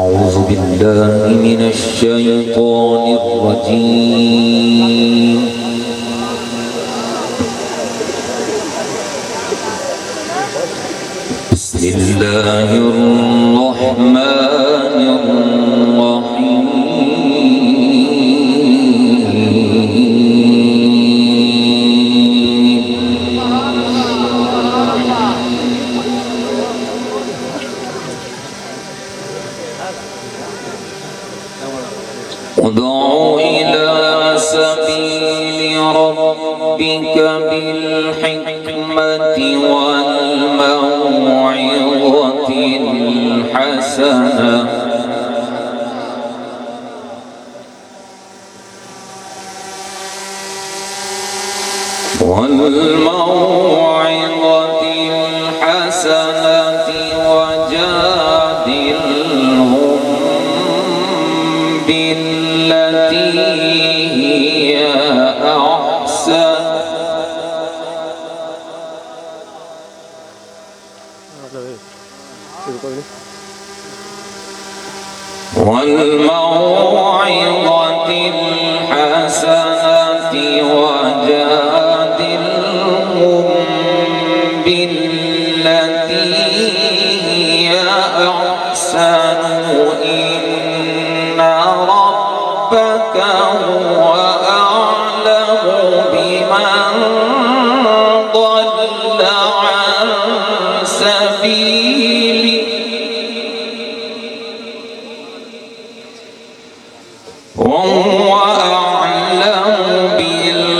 أعوذ بالله من الشيطان الرجيم. بسم الله الرحمن الرحيم. ادع إلى سبيل ربك بالحكمة والموعظة الحسنة وجادلهم بالتي هي أحسن والموعظة الحسنة وجادلهم بالتي هي أحسن إن ربك هو أعلم بمن ضل عن سبيله وهو أعلم بالمهتدين.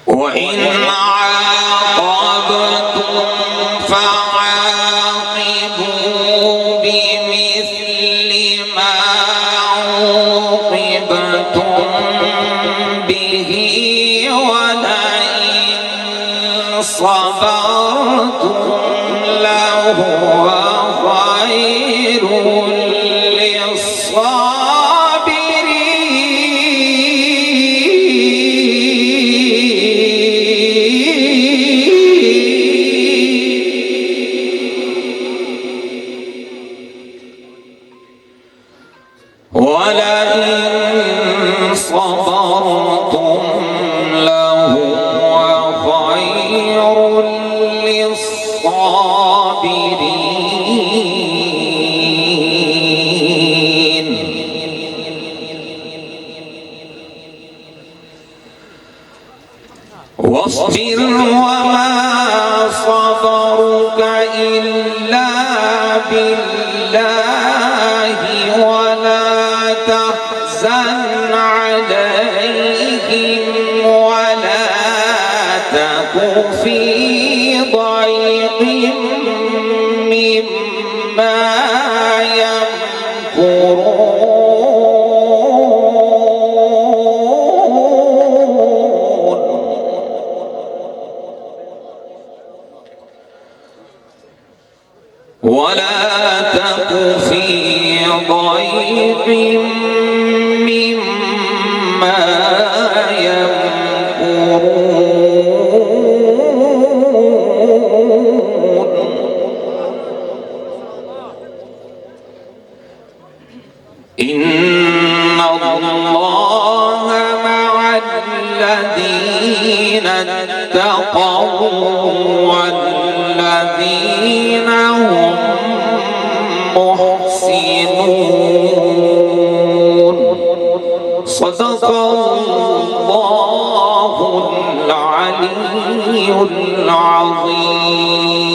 وإن عاقبتم فعاقبوا بمثل ما عوقبتم به ولئن صبرتم لهو خير ولئن صبرتم لهو خير للصابرين. واصبر وما صبرك إلا بالله ولا تحزن عليهم ولا تك في ضيق مما يمكرون. ولا تك في ضيق مما يمكرون. إن الله مع الذين اتقوا والذين هم محسنون. صدق الله العلي العظيم.